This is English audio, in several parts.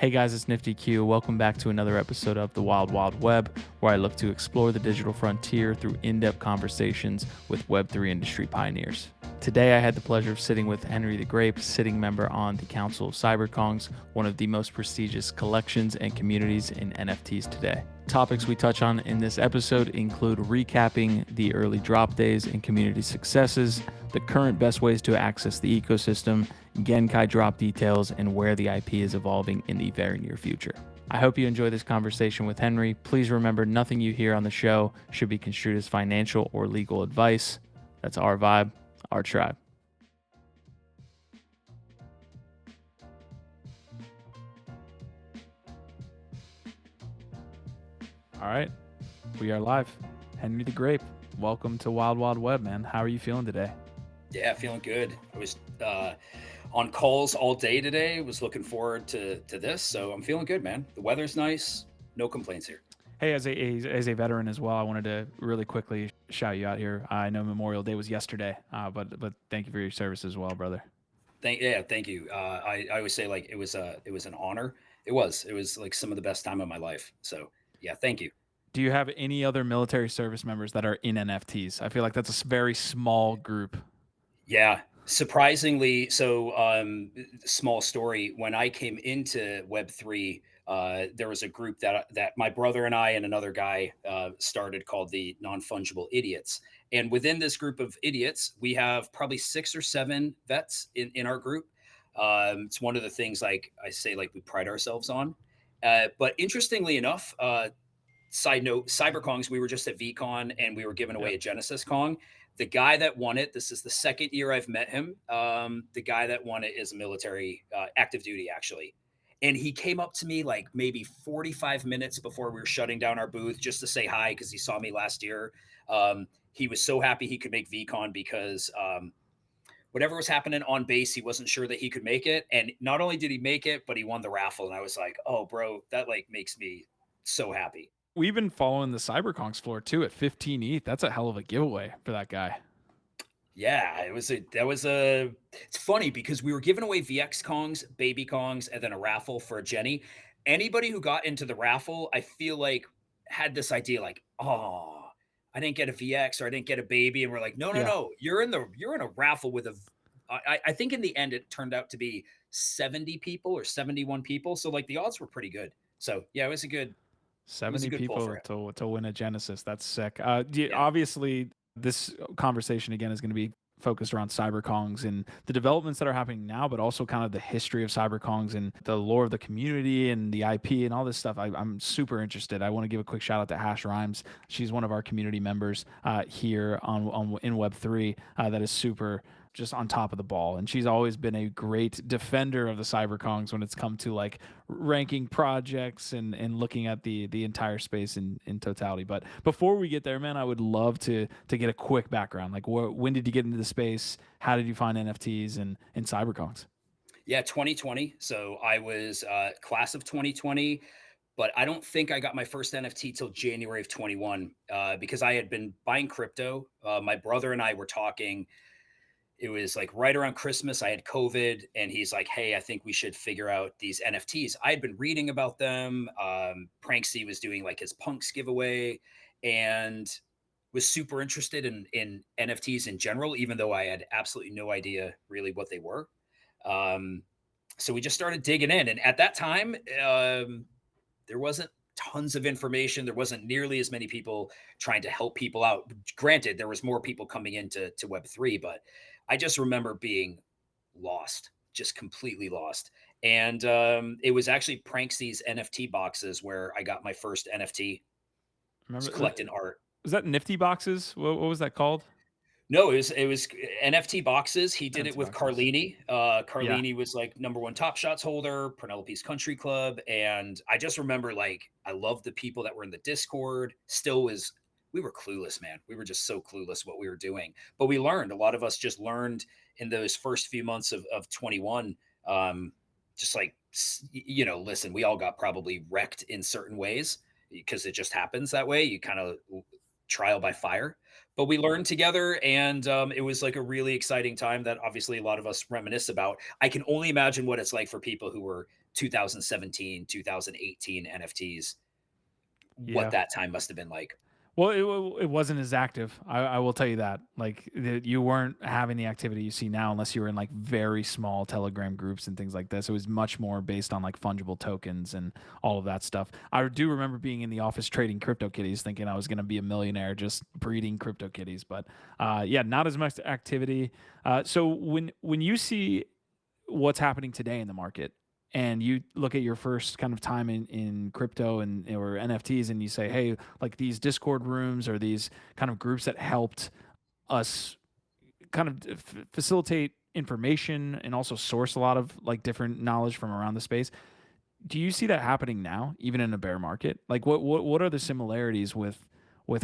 Hey guys, it's Nifty Q. Welcome back to another episode of The Wild Wild Web, where I look to explore the digital frontier through in-depth conversations with Web3 industry pioneers. Today I had the pleasure of sitting with Henry the Grape, sitting member on the Council of CyberKongz, one of the most prestigious collections and communities in NFTs today. Topics we touch on in this episode include recapping the early drop days and community successes, the current best ways to access the ecosystem, Genkai drop details, and where the IP is evolving in the very near future. I hope you enjoy this conversation with Henry. Please remember, nothing you hear on the show should be construed as financial or legal advice. That's our vibe, our tribe. All right, we are live. Henry the Grape, welcome to Wild Wild Web, man. How are you feeling today? Yeah, feeling good. I was on calls all day today. Was looking forward to this, so I'm feeling good, man. The weather's nice. No complaints here. Hey, as a veteran as well, I wanted to really quickly shout you out here. I know Memorial Day was yesterday, but thank you for your service as well, brother. Thank you. I always say like it was an honor. It was like some of the best time of my life. So yeah, thank you. Do you have any other military service members that are in NFTs? I feel like that's a very small group. Yeah, surprisingly, so small story. When I came into Web3, there was a group that my brother and I and another guy started called the Non-Fungible Idiots. And within this group of idiots, we have probably 6 or 7 vets in our group. It's one of the things like I say, like we pride ourselves on. But interestingly enough, side note, CyberKongz, we were just at VCon and we were giving away Yep. a Genesis Kong. The guy that won it, this is the second year I've met him. The guy that won it is a military, active duty actually. And he came up to me like maybe 45 minutes before we were shutting down our booth just to say hi because he saw me last year. He was so happy he could make VCon because whatever was happening on base, he wasn't sure that he could make it. And not only did he make it, but he won the raffle. And I was like, oh, bro, that like makes me so happy. We've been following the CyberKongz floor too at 15 ETH. That's a hell of a giveaway for that guy. Yeah, it's funny because we were giving away VX Kongs, baby Kongs, and then a raffle for a Jenny. Anybody who got into the raffle, I feel like had this idea like, oh, I didn't get a VX or I didn't get a baby. And we're like, no, no, Yeah. no. You're in a raffle with I think in the end it turned out to be 70 people or 71 people. So like the odds were pretty good. So yeah, it was a 70 good pull for people him. to win a Genesis. That's sick. Yeah. Obviously, this conversation again is going to be focused around CyberKongz and the developments that are happening now, but also kind of the history of CyberKongz and the lore of the community and the IP and all this stuff. I'm super interested. I want to give a quick shout out to Hash Rhymes. She's one of our community members here on in Web3 that is super just on top of the ball. And she's always been a great defender of the CyberKongz when it's come to like ranking projects and looking at the entire space in totality. But before we get there, man, I would love to get a quick background. Like, when did you get into the space? How did you find NFTs and CyberKongz? Yeah, 2020. So I was class of 2020, but I don't think I got my first NFT till January of 21 because I had been buying crypto. My brother and I were talking. It was like right around Christmas. I had COVID, and he's like, "Hey, I think we should figure out these NFTs." I had been reading about them. Pranksy was doing like his Punks giveaway, and was super interested in NFTs in general, even though I had absolutely no idea really what they were. Um, so we just started digging in, and at that time, there wasn't tons of information. There wasn't nearly as many people trying to help people out. Granted, there was more people coming into Web3, but I just remember being lost, just completely lost. And it was actually Pranksy's NFT boxes where I got my first NFT. Was Remember, collecting art. was that Nifty Boxes? What was that called? No, it was NFT boxes. He did it NFT with Boxes. Carlini. Yeah. Carlini was like number one Top Shots holder, Penelope's Country Club, and I just remember like I loved the people that were in the Discord. Still was we were clueless, man. We were just so clueless what we were doing, but we learned. A lot of us just learned in those first few months of 21. Just like listen, we all got probably wrecked in certain ways because it just happens that way. You kind of trial by fire, but we learned together, and it was like a really exciting time that obviously a lot of us reminisce about. I can only imagine what it's like for people who were 2017, 2018 NFTs, what Yeah. that time must have been like. Well, it wasn't as active. I will tell you that. Like you weren't having the activity you see now unless you were in like very small Telegram groups and things like this. It was much more based on like fungible tokens and all of that stuff. I do remember being in the office trading crypto kitties, thinking I was going to be a millionaire just breeding crypto kitties. But yeah, not as much activity. So when you see what's happening today in the market and you look at your first kind of time in crypto and or NFTs and you say, hey, like these Discord rooms or these kind of groups that helped us kind of facilitate information and also source a lot of like different knowledge from around the space. Do you see that happening now, even in a bear market? Like what are the similarities with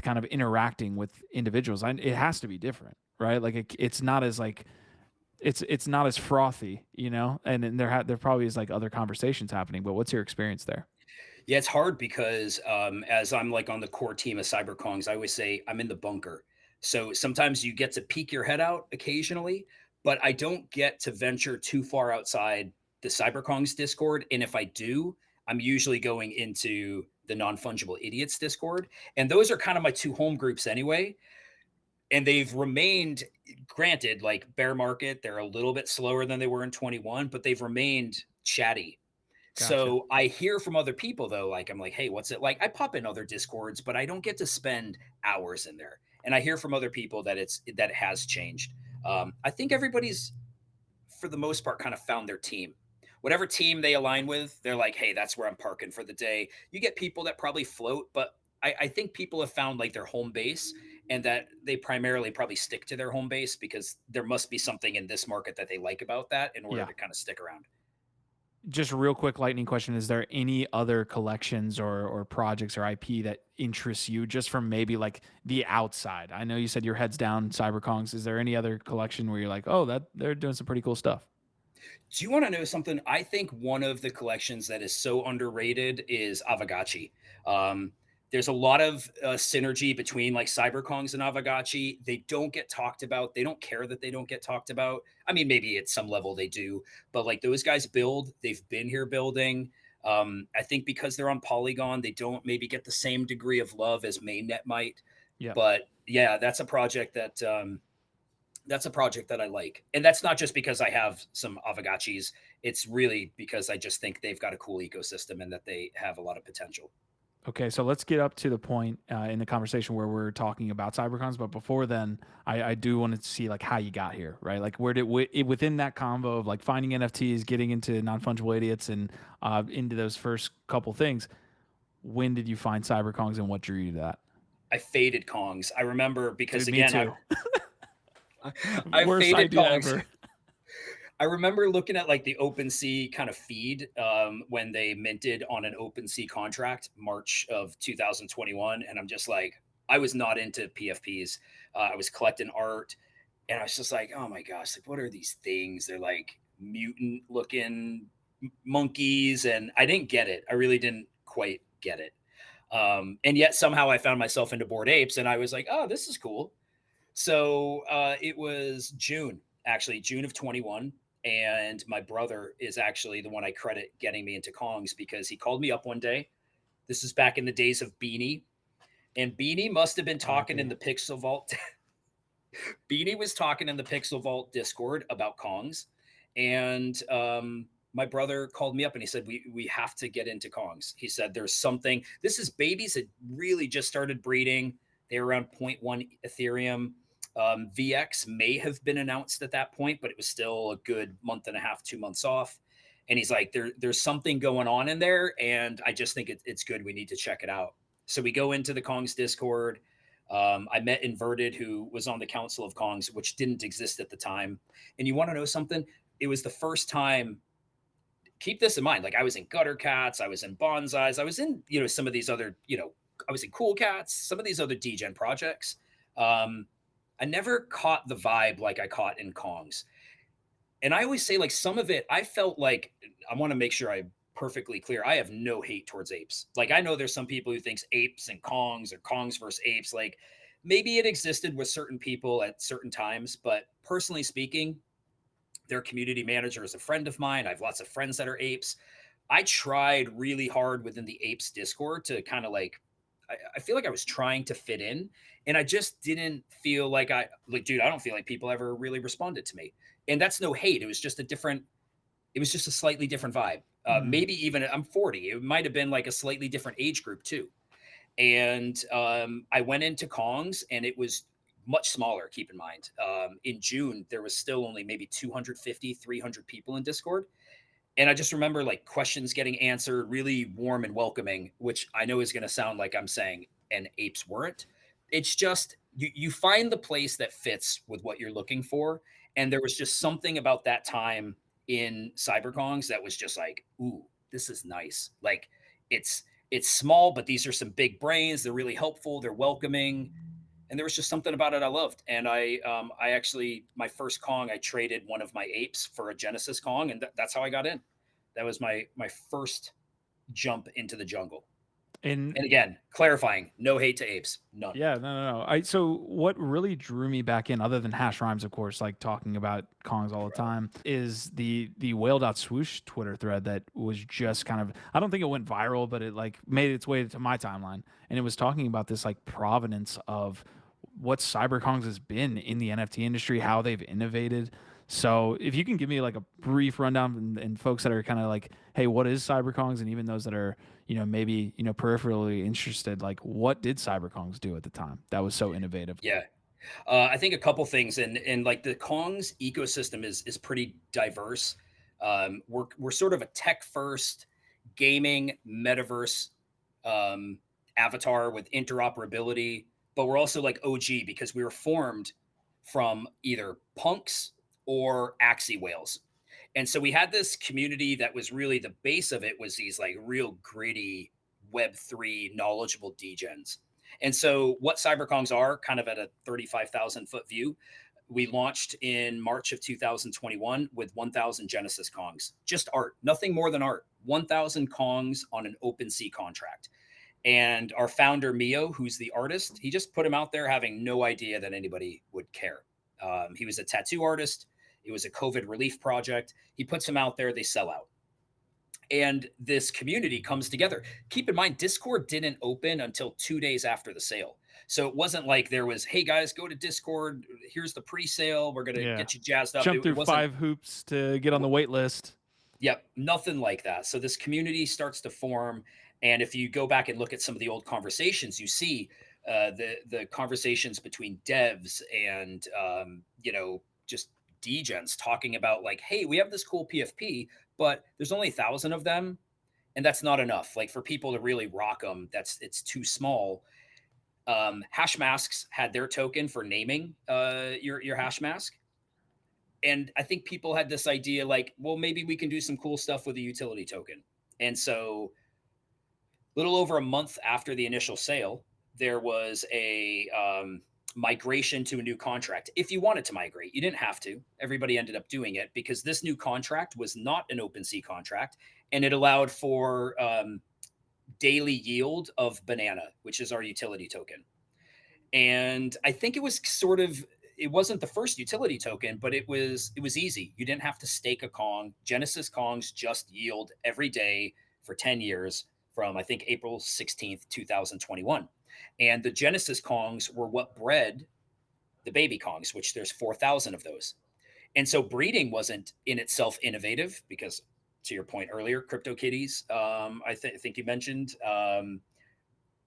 kind of interacting with individuals? It has to be different, right? Like it's not as like it's not as frothy, you know, and there probably is like other conversations happening. But what's your experience there? Yeah, it's hard because as I'm like on the core team of CyberKongz, I always say I'm in the bunker. So sometimes you get to peek your head out occasionally, but I don't get to venture too far outside the CyberKongz Discord. And if I do, I'm usually going into the non-fungible idiots Discord. And those are kind of my two home groups anyway. And they've remained, granted, like bear market, they're a little bit slower than they were in 21, but they've remained chatty. Gotcha. So I hear from other people though, like I'm like, hey, what's it like? I pop in other discords, but I don't get to spend hours in there. And I hear from other people that it has changed. I think everybody's, for the most part, kind of found their team. Whatever team they align with, they're like, hey, that's where I'm parking for the day. You get people that probably float, but I think people have found like their home base and that they primarily probably stick to their home base because there must be something in this market that they like about that in order Yeah. to kind of stick around. Just a real quick lightning question: is there any other collections or projects or IP that interests you, just from maybe like the outside? I know you said your head's down CyberKongz. Is there any other collection where you're like, oh, that they're doing some pretty cool stuff? Do you want to know something? I think one of the collections that is so underrated is Avagachi. Um, there's a lot of synergy between like CyberKongz and Avagachi. They don't get talked about. They don't care that they don't get talked about. I mean, maybe at some level they do, but like those guys build, they've been here building. I think because they're on Polygon, they don't maybe get the same degree of love as Mainnet might. Yeah. But yeah, that's a project that I like. And that's not just because I have some Avagachis. It's really because I just think they've got a cool ecosystem and that they have a lot of potential. Okay, so let's get up to the point in the conversation where we're talking about CyberKongz. But before then, I do want to see like how you got here, right? Like where did within that combo of like finding NFTs, getting into non fungible idiots, and into those first couple things. When did you find CyberKongz and what drew you to that? I faded Kongs. I remember because Dude, me again, too. I Worst faded idea Kongs. ever. I remember looking at like the OpenSea kind of feed when they minted on an OpenSea contract, March of 2021. And I'm just like, I was not into PFPs. I was collecting art and I was just like, oh my gosh, like what are these things? They're like mutant looking monkeys. And I didn't get it. I really didn't quite get it. And yet somehow I found myself into Bored Apes and I was like, oh, this is cool. So it was June, actually, June of 21. And my brother is actually the one I credit getting me into Kongs because he called me up one day. This is back in the days of Beanie. And Beanie must have been talking in R.I.P. the Pixel Vault. Beanie was talking in the Pixel Vault Discord about Kongs. And my brother called me up and he said, we have to get into Kongs. He said, there's something. This is babies that really just started breeding. They were around 0.1 Ethereum. VX may have been announced at that point, but it was still a good month and a half, 2 months off. And he's like, there's something going on in there. And I just think it's good. We need to check it out. So we go into the Kongz Discord. I met Inverted, who was on the Council of Kongz, which didn't exist at the time. And you want to know something? It was the first time. Keep this in mind. Like I was in Gutter Cats, I was in Bonsais, I was in, some of these other, I was in Cool Cats, some of these other degen projects. I never caught the vibe like I caught in Kongs. And I always say, like, some of it, I felt like, I want to make sure I'm perfectly clear. I have no hate towards apes. Like, I know there's some people who thinks apes and Kongs or Kongs versus apes. Like, maybe it existed with certain people at certain times, but personally speaking, their community manager is a friend of mine. I have lots of friends that are apes. I tried really hard within the Apes Discord to kind of like, I feel like I was trying to fit in, and I just didn't feel like dude, I don't feel like people ever really responded to me. And that's no hate. It was just a slightly different vibe. Mm. Maybe even I'm 40. It might have been like a slightly different age group too. And I went into Kongz and it was much smaller, keep in mind. In June, there was still only maybe 250, 300 people in Discord. And I just remember like questions getting answered, really warm and welcoming, which I know is going to sound like I'm saying and apes weren't. It's just you find the place that fits with what you're looking for. And there was just something about that time in CyberKongz that was just like, ooh, this is nice. Like it's it's small, but these are some big brains. They're really helpful. They're welcoming, and there was just something about it I loved. And I actually my first Kong, I traded one of my apes for a Genesis Kong, and that's how I got in. That was my first jump into the jungle. And And again, clarifying, no hate to apes, none. yeah, no. So what really drew me back in, other than hash rhymes, of course, like talking about Kongs all the Right. time, is the whale.swoosh Twitter thread that was just kind of, I don't think it went viral, but it like made its way to my timeline. And it was talking about this like provenance of what CyberKongz has been in the NFT industry, how they've innovated. So if you can give me like a brief rundown, and folks that are kind of like, hey, what is CyberKongz? And even those that are, maybe, peripherally interested, like what did CyberKongz do at the time that was so innovative? Yeah. I think a couple things, and like the Kong's ecosystem is pretty diverse. We're sort of a tech first gaming metaverse um, avatar with interoperability, but we're also like OG because we were formed from either punks or axie whales. And so we had this community that was really the base of it was these like real gritty Web3 knowledgeable degens. And so what CyberKongs are, kind of at a 35,000-foot view, we launched in March of 2021 with 1,000 Genesis Kongs, just art, nothing more than art. 1,000 Kongs on an OpenSea contract. And our founder, Mio, who's the artist, he just put him out there having no idea that anybody would care. He was a tattoo artist. It was a COVID relief project. He puts them out there, they sell out. And this community comes together. Keep in mind, Discord didn't open until 2 days after the sale. So it wasn't like there was, hey guys, go to Discord. Here's the pre sale. We're going to Yeah. get you jazzed up. Jump It through wasn't, 5 hoops to get on the wait list. yep, nothing like that. So this community starts to form. And if you go back and look at some of the old conversations, you see the conversations between devs and just degens talking about like, hey, we have this cool PFP, but there's only 1,000 of them, and that's not enough. Like for people to really rock them, it's too small. Hash masks had their token for naming your hash mask, and I think people had this idea like, well, maybe we can do some cool stuff with a utility token. And so, little over a month after the initial sale, there was a migration to a new contract. If you wanted to migrate, you didn't have to. Everybody ended up doing it because this new contract was not an OpenSea contract, and it allowed for daily yield of banana, which is our utility token. And I think it was sort of it wasn't the first utility token, but it was easy. You didn't have to stake a Kong. Genesis Kongs just yield every day for 10 years from I think April 16th, 2021. And the Genesis Kongs were what bred the baby Kongs, which there's 4,000 of those. And so breeding wasn't in itself innovative because to your point earlier, crypto kitties, think you mentioned,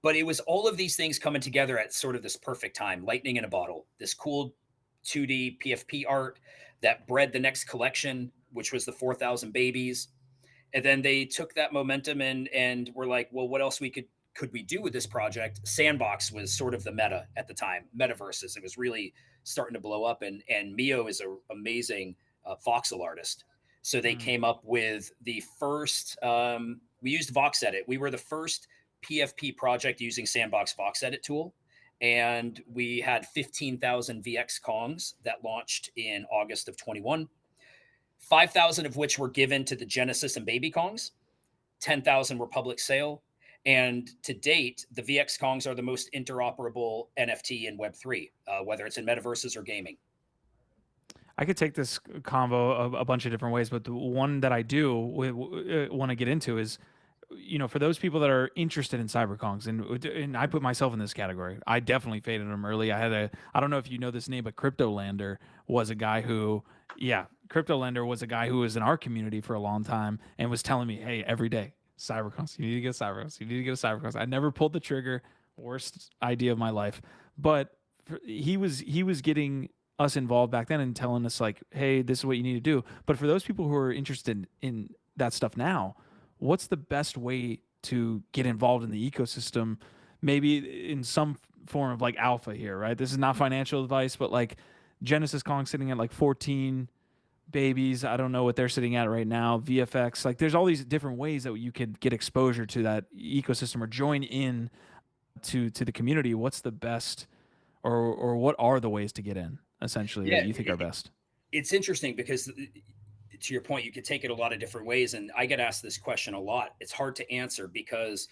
but it was all of these things coming together at sort of this perfect time, lightning in a bottle, this cool 2D PFP art that bred the next collection, which was the 4,000 babies. And then they took that momentum and were like, well, what else could we do with this project? Sandbox was sort of the meta at the time, metaverses. It was really starting to blow up, and Mio is an amazing voxel artist. So they Mm. came up with the first. We used Vox Edit. We were the first PFP project using Sandbox Vox Edit tool, and we had 15,000 VX Kongs that launched in August of 21. 5,000 of which were given to the Genesis and Baby Kongs. 10,000 were public sale. And to date, the VX Kongs are the most interoperable NFT in Web3, whether it's in metaverses or gaming. I could take this convo a bunch of different ways, but the one that I do want to get into is, for those people that are interested in CyberKongz, and I put myself in this category. I definitely faded them early. I don't know if you know this name, but CryptoLander was a guy who, yeah, CryptoLander was a guy who was in our community for a long time and was telling me, hey, every day, CyberKongz, you need to get CyberKongz, you need to get a CyberKongz. I never pulled the trigger, worst idea of my life, but he was getting us involved back then and telling us like, hey, this is what you need to do. But for those people who are interested in that stuff now, what's the best way to get involved in the ecosystem? Maybe in some form of like alpha here, right? This is not financial advice, but like Genesis Kong sitting at like 14 babies. I don't know what they're sitting at right now. VFX, like there's all these different ways that you could get exposure to that ecosystem or join in to the community. What's the best, or what are the ways to get in essentially Yeah, that you think are best? it's interesting because to your point, you could take it a lot of different ways. And I get asked this question a lot. It's hard to answer because,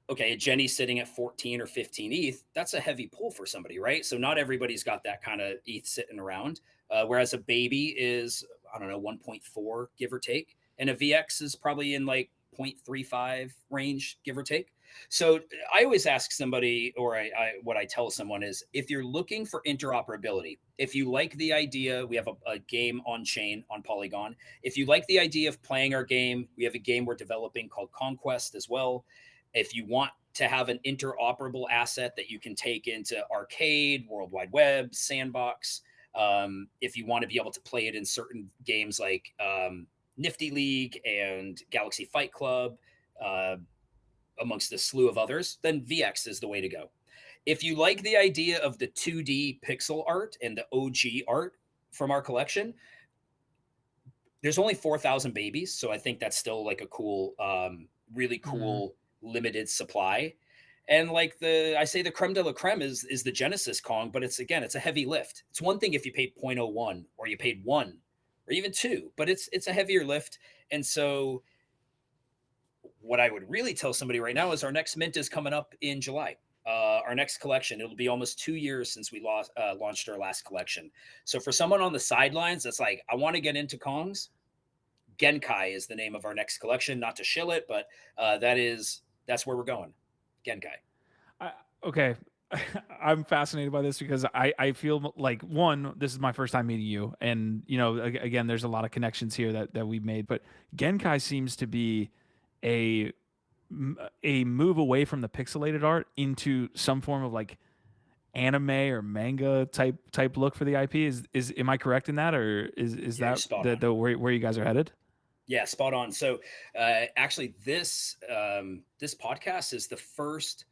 okay, Jenny's sitting at 14 or 15 ETH. That's a heavy pull for somebody, right? So not everybody's got that kind of ETH sitting around. Whereas a baby is, I don't know, 1.4, give or take. And a VX is probably in like 0.35 range, give or take. So I always ask somebody, or what I tell someone is, if you're looking for interoperability, if you like the idea, we have a game on chain on Polygon. If you like the idea of playing our game, we have a game we're developing called Conquest as well. If you want to have an interoperable asset that you can take into Arcade, World Wide Web, Sandbox, if you want to be able to play it in certain games like Nifty League and Galaxy Fight Club, amongst a slew of others, then VX is the way to go. If you like the idea of the 2D pixel art and the OG art from our collection, there's only 4,000 babies. So I think that's still like a cool, really cool limited supply. And like I say the creme de la creme is the Genesis Kong, but it's a heavy lift. It's one thing if you paid 0.01 or you paid 1 or even 2, but it's a heavier lift. And so what I would really tell somebody right now is our next mint is coming up in July. Our next collection, it'll be almost 2 years since we launched our last collection. So for someone on the sidelines that's like, I want to get into Kongs, Genkai is the name of our next collection. Not to shill it, but that's where we're going. Genkai. Okay. I'm fascinated by this because I feel like, one, this is my first time meeting you, and again, there's a lot of connections here that we've made, but Genkai seems to be a move away from the pixelated art into some form of like anime or manga type look for the IP. Am I correct in that, or is You're that spot the on. where you guys are headed? Yeah, spot on. So actually, this podcast is the first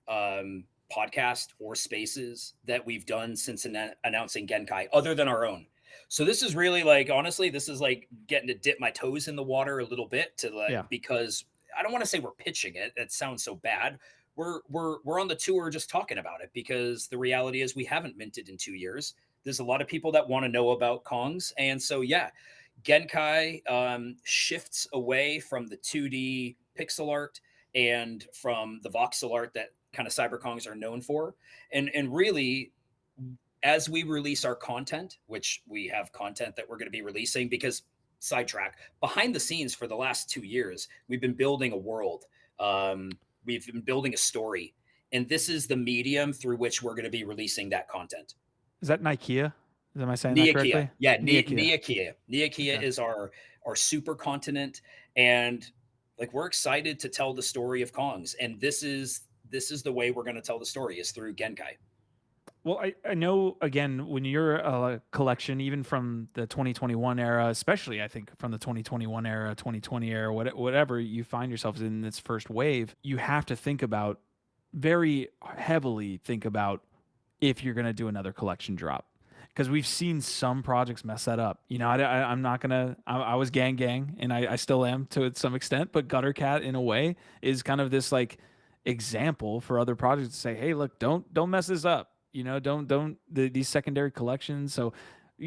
podcast or spaces that we've done since announcing Genkai, other than our own. So this is really like, honestly, this is like getting to dip my toes in the water a little bit to like, Yeah. because I don't want to say we're pitching it. It sounds so bad. We're on the tour just talking about it, because the reality is we haven't minted in 2 years. There's a lot of people that want to know about Kongs. And so, yeah, Genkai shifts away from the 2D pixel art and from the voxel art that kind of CyberKongz are known for. And really, as we release our content, which we have content that we're going to be releasing, because sidetrack, behind the scenes for the last 2 years, we've been building a world. We've been building a story. And this is the medium through which we're going to be releasing that content. Is that Nikia? Am I saying that correctly? Yeah, Nikia. Nikia Okay. is our supercontinent, and like we're excited to tell the story of Kongs, and this is the way we're going to tell the story, is through Genkai. Well, I know, again, when you're a collection, even from the 2021 era, especially I think from the 2021 era, 2020 era, whatever you find yourselves in this first wave, you have to think about, very heavily think about, if you're going to do another collection drop. Because we've seen some projects mess that up. I'm not going to, I was gang, and I still am to some extent, but Gutter Cat, in a way, is kind of this like example for other projects to say, hey, look, don't mess this up. Don't these secondary collections. So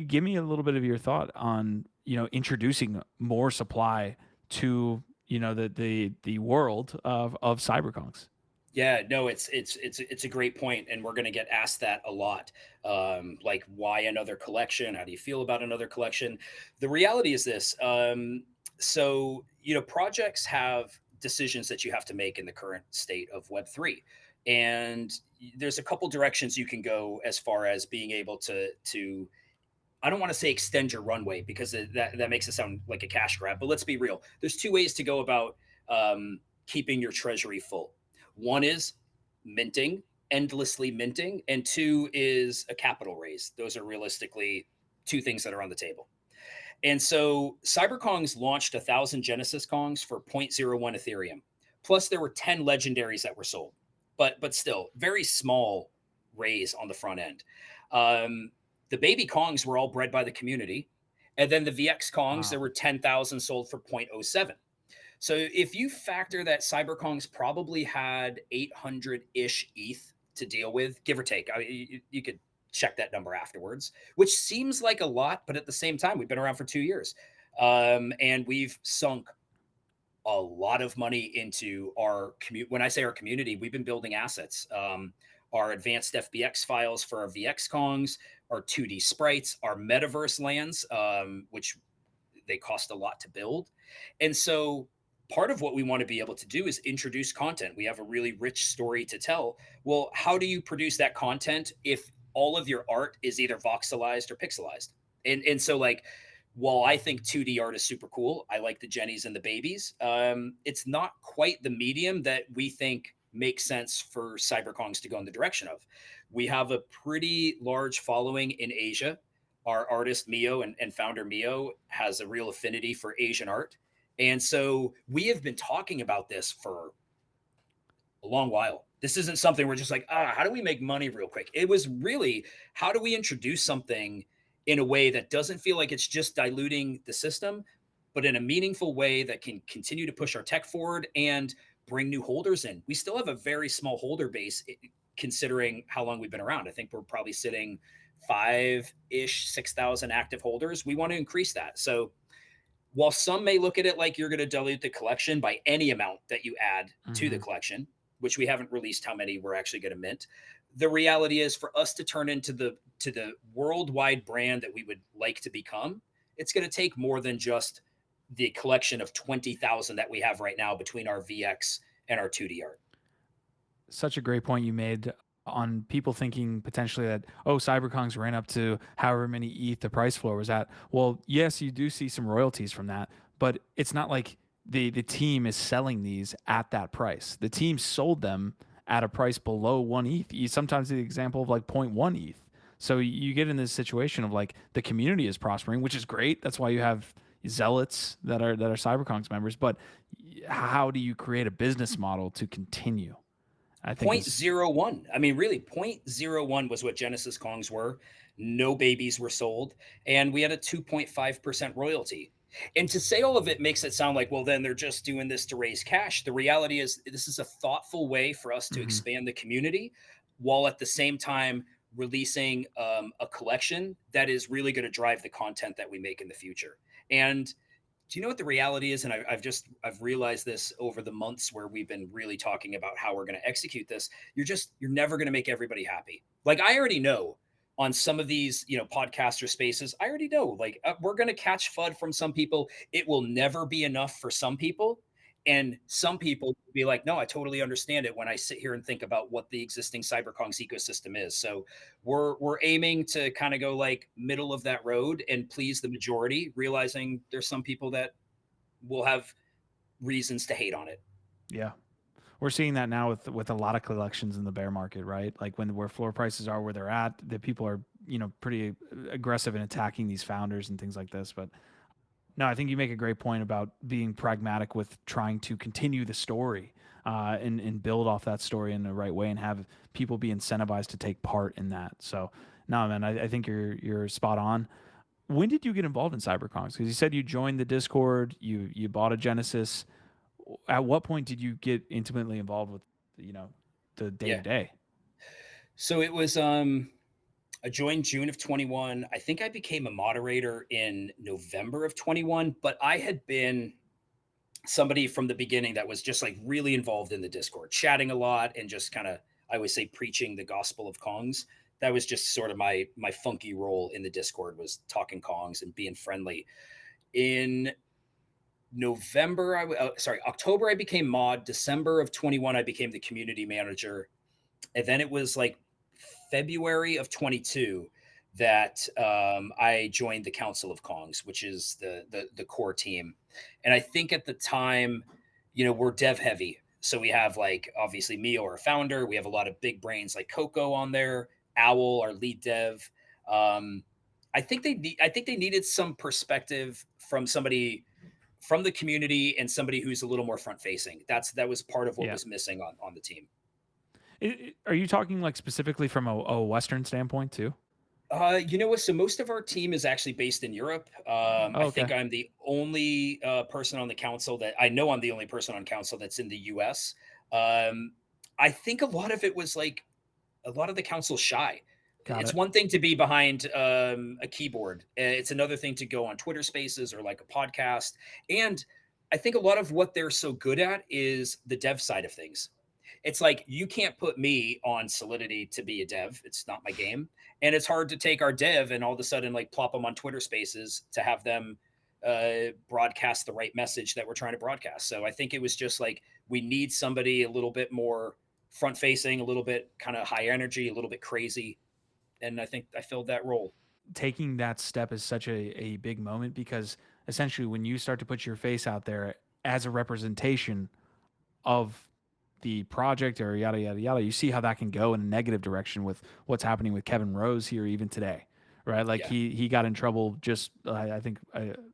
give me a little bit of your thought on, introducing more supply to, the world of CyberKongz. Yeah, no, it's a great point, and we're going to get asked that a lot. Like, why another collection? How do you feel about another collection? The reality is this. So projects have decisions that you have to make in the current state of Web3, and there's a couple directions you can go as far as being able to. I don't want to say extend your runway because that makes it sound like a cash grab, but let's be real. There's two ways to go about keeping your treasury full. One is minting, endlessly minting, and two is a capital raise. Those are realistically two things that are on the table. And so CyberKongz launched 1,000 Genesis Kongs for zero point zero 0.01 Ethereum. Plus, there were 10 legendaries that were sold, but still, very small raise on the front end. Um, the baby Kongs were all bred by the community. And then the VX Kongs, there Wow. were 10,000 sold for zero point zero 0.07. So if you factor that CyberKongz probably had 800-ish ETH to deal with, give or take, I mean, you could check that number afterwards, which seems like a lot, but at the same time, we've been around for 2 years, and we've sunk a lot of money into our community. When I say our community, we've been building assets. Our advanced FBX files for our VX Kongs, our 2D sprites, our metaverse lands, which they cost a lot to build. And so part of what we want to be able to do is introduce content. We have a really rich story to tell. Well, how do you produce that content if all of your art is either voxelized or pixelized? And so like while I think 2D art is super cool, I like the Jennies and the babies. It's not quite the medium that we think makes sense for CyberKongz to go in the direction of. We have a pretty large following in Asia. Our artist Mio and founder Mio has a real affinity for Asian art. And so we have been talking about this for a long while. This isn't something we're just like, how do we make money real quick? It was really, how do we introduce something in a way that doesn't feel like it's just diluting the system, but in a meaningful way that can continue to push our tech forward and bring new holders in? We still have a very small holder base considering how long we've been around. I think we're probably sitting 6,000 active holders. We want to increase that. So while some may look at it like you're going to dilute the collection by any amount that you add to the Hmm. collection, which we haven't released how many we're actually going to mint, the reality is for us to turn into the worldwide brand that we would like to become, it's going to take more than just the collection of 20,000 that we have right now between our VX and our 2D art. Such a great point you made on people thinking potentially that, oh, CyberKongz ran up to however many ETH the price floor was at. Well, yes, you do see some royalties from that, but it's not like the team is selling these at that price. The team sold them at a price below 1 ETH. Sometimes the example of like zero point 0.1 ETH. So you get in this situation of like the community is prospering, which is great. That's why you have zealots that are CyberKongz members. But how do you create a business model to continue? I think Point is zero 0.01. I mean, really, 0.01 was what Genesis Kongs were. No babies were sold. And we had a 2.5% royalty. And to say all of it makes it sound like, well, then they're just doing this to raise cash. The reality is, this is a thoughtful way for us to mhm. expand the community while at the same time releasing a collection that is really going to drive the content that we make in the future. And do you know what the reality is? And I've realized this over the months where we've been really talking about how we're going to execute this. You're never going to make everybody happy. Like I already know on some of these podcaster spaces, I already know like we're going to catch FUD from some people. It will never be enough for some people, and some people will be like, no, I totally understand it when I sit here and think about what the existing CyberKongz ecosystem is. So we're aiming to kind of go like middle of that road and please the majority, realizing there's some people that will have reasons to hate on it. Yeah. We're seeing that now with a lot of collections in the bear market, right? Like when where floor prices are where they're at, that people are, pretty aggressive in attacking these founders and things like this. But no, I think you make a great point about being pragmatic with trying to continue the story and build off that story in the right way and have people be incentivized to take part in that. So no, man, I think you're spot on. When did you get involved in CyberKongz? Because you said you joined the Discord, you bought a Genesis. At what point did you get intimately involved with, you know, the day to Yeah. day? So it was I joined June of 21. I think I became a moderator in November of 21, but I had been somebody from the beginning that was just like really involved in the Discord, chatting a lot and just kind of, I would say, preaching the gospel of Kongz. That was just sort of my funky role in the Discord, was talking Kongz and being friendly. In October I became mod. December of 21 I became the community manager, and then it was like February of 22 that I joined the Council of Kongz, which is the core team. And I think at the time, we're dev heavy. So we have like obviously me, or a founder. We have a lot of big brains like Coco on there, Owl, our lead dev. Um, I think they needed some perspective from somebody from the community, and somebody who's a little more front facing. That was part of what Yeah. was missing on the team. Are you talking like specifically from a Western standpoint too? You know what? So most of our team is actually based in Europe. Oh, I okay. think I'm the only person on the council that I know. I'm the only person on council that's in the U.S. Um, I think a lot of it was like a lot of the council shy. Got It's it. one thing to be behind a keyboard. It's another thing to go on Twitter Spaces or like a podcast. And I think a lot of what they're so good at is the dev side of things. It's like you can't put me on Solidity to be a dev. It's not my game. And it's hard to take our dev and all of a sudden like plop them on Twitter Spaces to have them broadcast the right message that we're trying to broadcast. So I think it was just like we need somebody a little bit more front facing, a little bit kind of high energy, a little bit crazy. And I think I filled that role. Taking that step is such a big moment because essentially when you start to put your face out there as a representation of the project or yada yada yada, you see how that can go in a negative direction with what's happening with Kevin Rose here even today, right? Like Yeah. he got in trouble just I think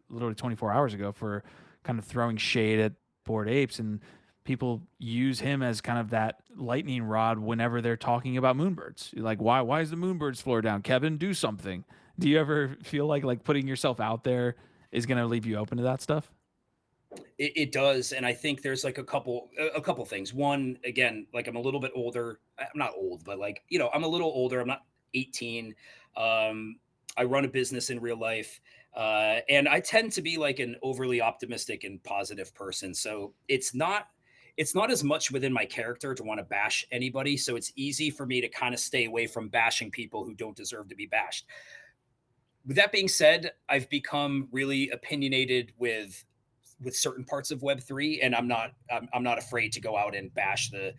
literally 24 hours ago for kind of throwing shade at Bored Apes, and people use him as kind of that lightning rod whenever they're talking about moonbirds. You're like, why is the moonbirds floor down? Kevin, do something. Do you ever feel like putting yourself out there is going to leave you open to that stuff? It does, and I think there's like a couple things. One, again, like I'm a little bit older. I'm not old, but like I'm a little older. I'm not 18. I run a business in real life, and I tend to be like an overly optimistic and positive person. So it's not as much within my character to want to bash anybody. So it's easy for me to kind of stay away from bashing people who don't deserve to be bashed. With that being said, I've become really opinionated with certain parts of Web3, and I'm not afraid to go out and bash the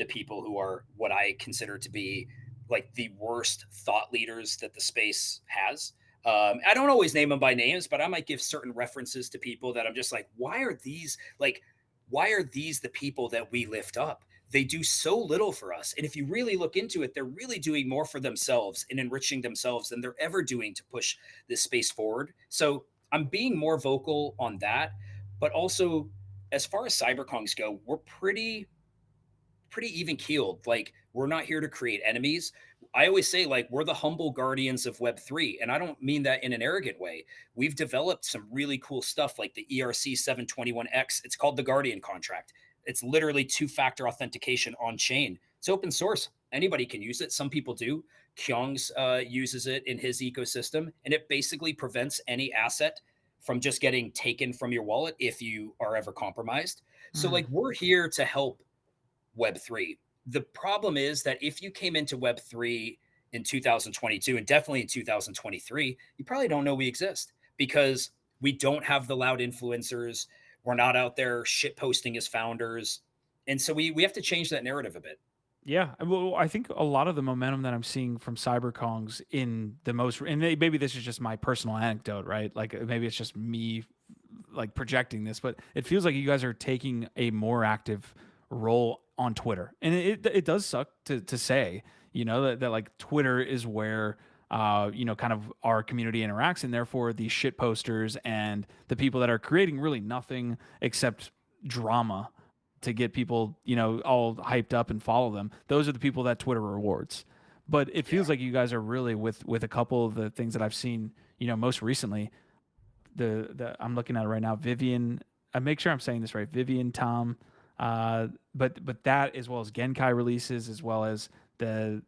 people who are what I consider to be like the worst thought leaders that the space has. I don't always name them by names, but I might give certain references to people that I'm just like, why are these the people that we lift up? They do so little for us. And if you really look into it, they're really doing more for themselves and enriching themselves than they're ever doing to push this space forward. So I'm being more vocal on that. But also, as far as CyberKongz go, we're pretty even keeled. Like we're not here to create enemies. I always say like we're the humble guardians of Web3, and I don't mean that in an arrogant way. We've developed some really cool stuff like the ERC 721X. It's called the Guardian contract. It's literally two-factor authentication on chain. It's open source. Anybody can use it. Some people do. Kongz uses it in his ecosystem, and it basically prevents any asset from just getting taken from your wallet if you are ever compromised. So Mm. like we're here to help Web3. The problem is that if you came into Web3 in 2022 and definitely in 2023, you probably don't know we exist because we don't have the loud influencers. We're not out there shit posting as founders. And so we have to change that narrative a bit. Yeah, well, I think a lot of the momentum that I'm seeing from CyberKongz in the most, and maybe this is just my personal anecdote, right? Like maybe it's just me like projecting this, but it feels like you guys are taking a more active role on Twitter, and it does suck to say, that like Twitter is where kind of our community interacts, and therefore the shit posters and the people that are creating really nothing except drama to get people, all hyped up and follow them. Those are the people that Twitter rewards. But it Yeah. feels like you guys are really with a couple of the things that I've seen, most recently. The I'm looking at it right now. Vivian, I make sure I'm saying this right. Vivian Tam, but that as well as Genkai releases, as well as the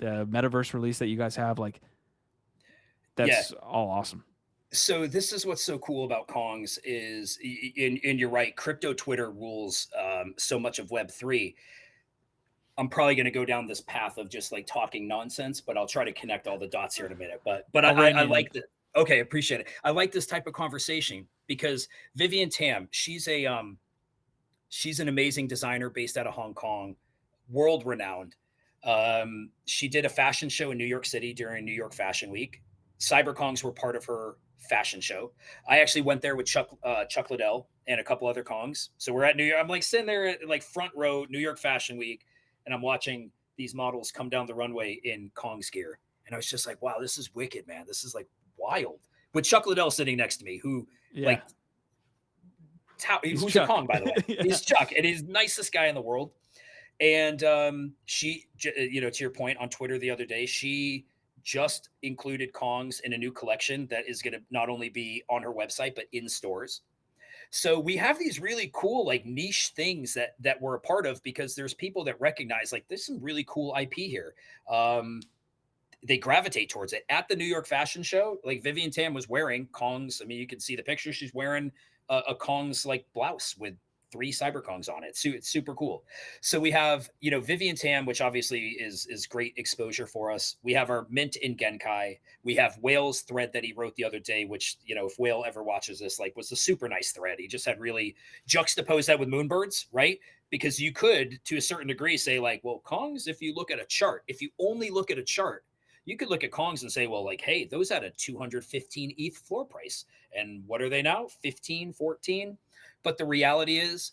metaverse release that you guys have, like Yeah. that's all awesome. So this is what's so cool about Kongz is, and you're right, crypto Twitter rules so much of Web3. I'm probably going to go down this path of just like talking nonsense, but I'll try to connect all the dots here in a minute. But I'll rein I you in. like that. Okay, appreciate it. I like this type of conversation because Vivian Tam, she's an amazing designer based out of Hong Kong, world renowned. She did a fashion show in New York City during New York Fashion Week. CyberKongz were part of her fashion show. I actually went there with Chuck Liddell and a couple other Kongs. So we're at New York. I'm like sitting there at like front row, New York Fashion Week, and I'm watching these models come down the runway in Kongz gear. And I was just like, wow, this is wicked, man. This is like wild. With Chuck Liddell sitting next to me, who like who's Chuck. a Kong, by the way. Yeah. He's Chuck, and he's the nicest guy in the world. And she, to your point on Twitter the other day, she just included Kongz in a new collection that is going to not only be on her website but in stores. So we have these really cool like niche things that we're a part of because there's people that recognize like there's some really cool IP here. They gravitate towards it. At the New York Fashion Show, like Vivian Tam was wearing Kongz. I mean, you can see the picture. She's wearing a Kongz like blouse with 3 CyberKongz on it. So it's super cool. So we have, Vivian Tam, which obviously is great exposure for us. We have our mint in Genkai. We have Whale's thread that he wrote the other day, which, if Whale ever watches this, like was a super nice thread. He just had really juxtaposed that with Moonbirds, right? Because you could, to a certain degree, say like, well, Kongz, if you look at a chart, if you only look at a chart, you could look at Kongz and say, well, like, hey, those had a 215 ETH floor price. And what are they now? 15, 14? But the reality is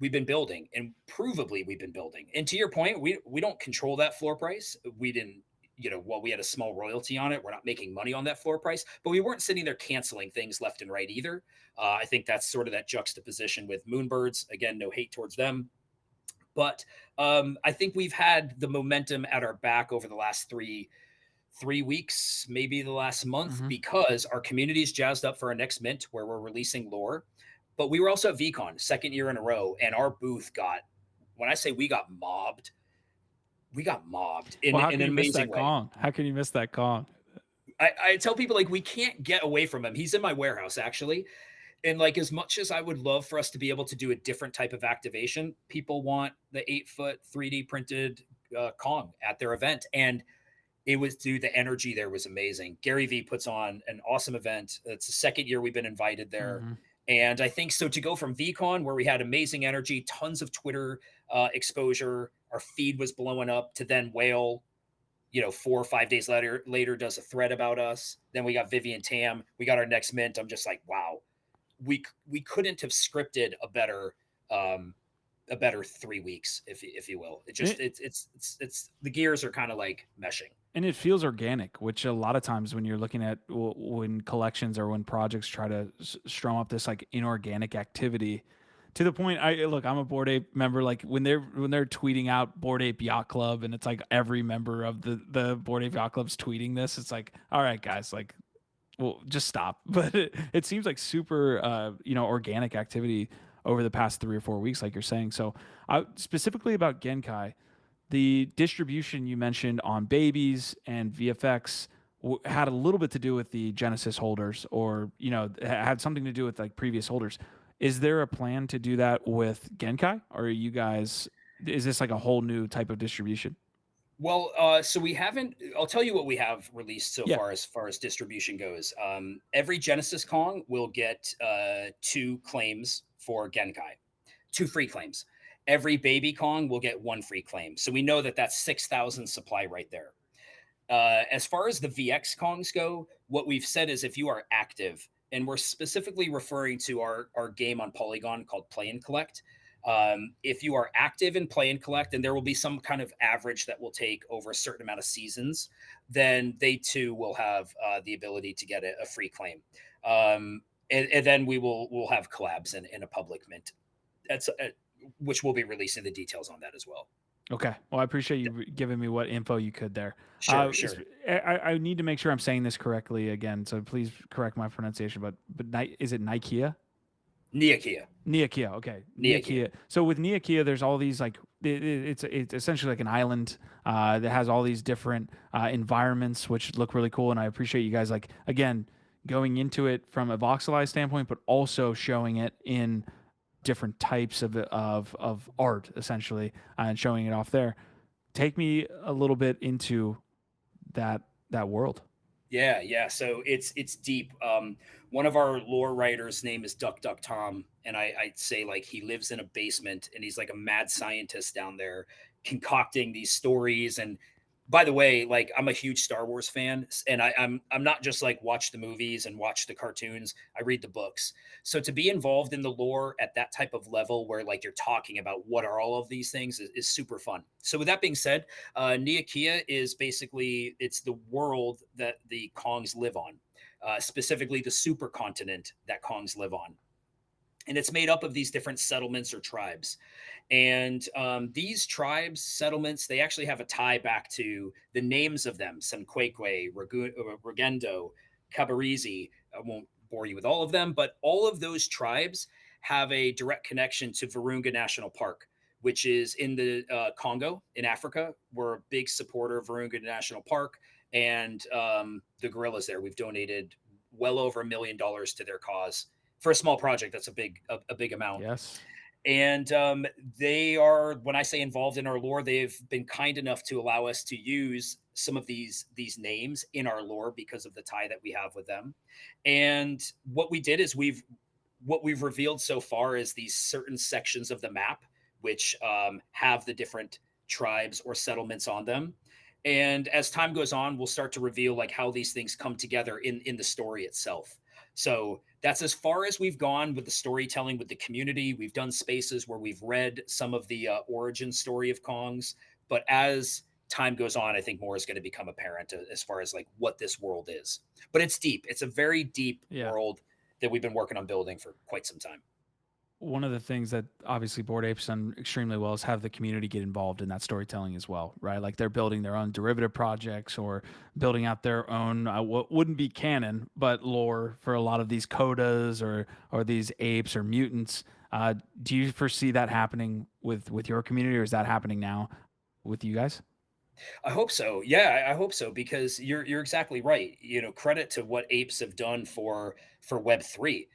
we've been building, and provably we've been building. And to your point, we don't control that floor price. We didn't, we had a small royalty on it. We're not making money on that floor price, but we weren't sitting there canceling things left and right either. I think that's sort of that juxtaposition with Moonbirds. Again, no hate towards them. But I think we've had the momentum at our back over the last three weeks, maybe the last month, because our community is jazzed up for our next mint where we're releasing lore. But we were also at VCon, second year in a row, and our booth when I say we got mobbed in an amazing way. How can you miss that Kong? I tell people like we can't get away from him. He's in my warehouse actually. And like as much as I would love for us to be able to do a different type of activation, people want the 8-foot 3D printed Kong at their event. And the energy there was amazing. Gary V puts on an awesome event. It's the second year we've been invited there. And I think so to go from VCon, where we had amazing energy, tons of Twitter exposure, our feed was blowing up, to then Whale, 4 or 5 days later does a thread about us. Then we got Vivian Tam. We got our next mint. I'm just like, wow, we couldn't have scripted a better 3 weeks, if you will. It's the gears are kind of like meshing. And it feels organic, which a lot of times when you're looking at when collections or when projects try to strum up this like inorganic activity, to the point, I'm a Bored Ape member. Like when they're tweeting out Bored Ape Yacht Club, and it's like every member of the Bored Ape Yacht Club's tweeting this. It's like, all right, guys, like, well, just stop. But it seems like super, organic activity over the past 3 or 4 weeks, like you're saying. So specifically about Genkai, the distribution you mentioned on babies and VFX had a little bit to do with the Genesis holders, or had something to do with like previous holders. Is there a plan to do that with Genkai, or is this like a whole new type of distribution? Well, so we haven't. I'll tell you what we have released so far as distribution goes. Every Genesis Kong will get 2 claims for Genkai, 2 free claims. Every baby Kong will get 1 free claim. So we know that that's 6,000 supply right there. As far as the VX Kongs go, what we've said is if you are active, and we're specifically referring to our game on Polygon called Play and Collect. If you are active in Play and Collect, and there will be some kind of average that will take over a certain amount of seasons, then they too will have the ability to get a free claim. And then we'll have collabs in a public mint. That's which we'll be releasing the details on that as well. Okay. Well, I appreciate you giving me what info you could there. Sure. I need to make sure I'm saying this correctly again, so please correct my pronunciation. But is it Nikia? Niakia. Okay. Niakia. So with Niakia, there's all these like it's essentially like an island that has all these different environments which look really cool, and I appreciate you guys like again going into it from a voxelized standpoint, but also showing it in different types of art, essentially, and showing it off there. Take me a little bit into that world. Yeah, yeah. So it's deep. One of our lore writers' name is Duck Tom, and I'd say like he lives in a basement and he's like a mad scientist down there concocting these stories. And by the way, like I'm a huge Star Wars fan, and I'm not just like watch the movies and watch the cartoons. I read the books. So to be involved in the lore at that type of level, where like you're talking about what are all of these things, is super fun. So with that being said, Niakia is basically it's the world that the Kongs live on, specifically the supercontinent that Kongs live on, and it's made up of these different settlements or tribes. And these tribes, settlements, they actually have a tie back to the names of them: Sanqueque, Regendo, Cabarizi. I won't bore you with all of them, but all of those tribes have a direct connection to Virunga National Park, which is in the Congo in Africa. We're a big supporter of Virunga National Park and the gorillas there. We've donated well over $1 million to their cause for a small project. That's a big amount. Yes. And they are, when I say involved in our lore, they've been kind enough to allow us to use some of these names in our lore because of the tie that we have with them. And what we did is what we've revealed so far is these certain sections of the map which have the different tribes or settlements on them. And as time goes on, we'll start to reveal like how these things come together in the story itself. So that's as far as we've gone with the storytelling with the community. We've done spaces where we've read some of the origin story of Kongs, but as time goes on, I think more is going to become apparent as far as like what this world is. But it's deep. It's a very deep Yeah. world that we've been working on building for quite some time. One of the things that obviously Bored Apes done extremely well is have the community get involved in that storytelling as well, right? Like they're building their own derivative projects or building out their own what wouldn't be canon but lore for a lot of these codas or these apes or mutants. Do you foresee that happening with your community, or is that happening now with you guys? I hope so. Yeah, I hope so because you're exactly right. You know, credit to what apes have done for Web3.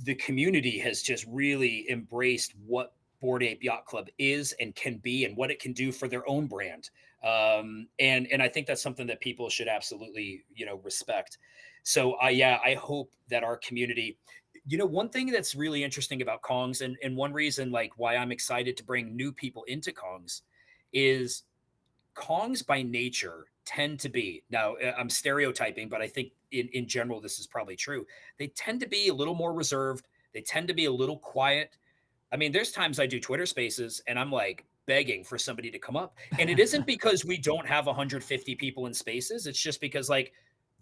The community has just really embraced what Board Ape Yacht Club is and can be, and what it can do for their own brand. And I think that's something that people should absolutely respect. So I hope that our community. One thing that's really interesting about Kongs, and one reason like why I'm excited to bring new people into Kongs, is Kongs by nature tend to be now I'm stereotyping, but I think in general this is probably true. They tend to be a little more reserved. They tend to be a little quiet. I mean, there's times I do Twitter spaces and I'm like begging for somebody to come up. And it isn't because we don't have 150 people in spaces. It's just because like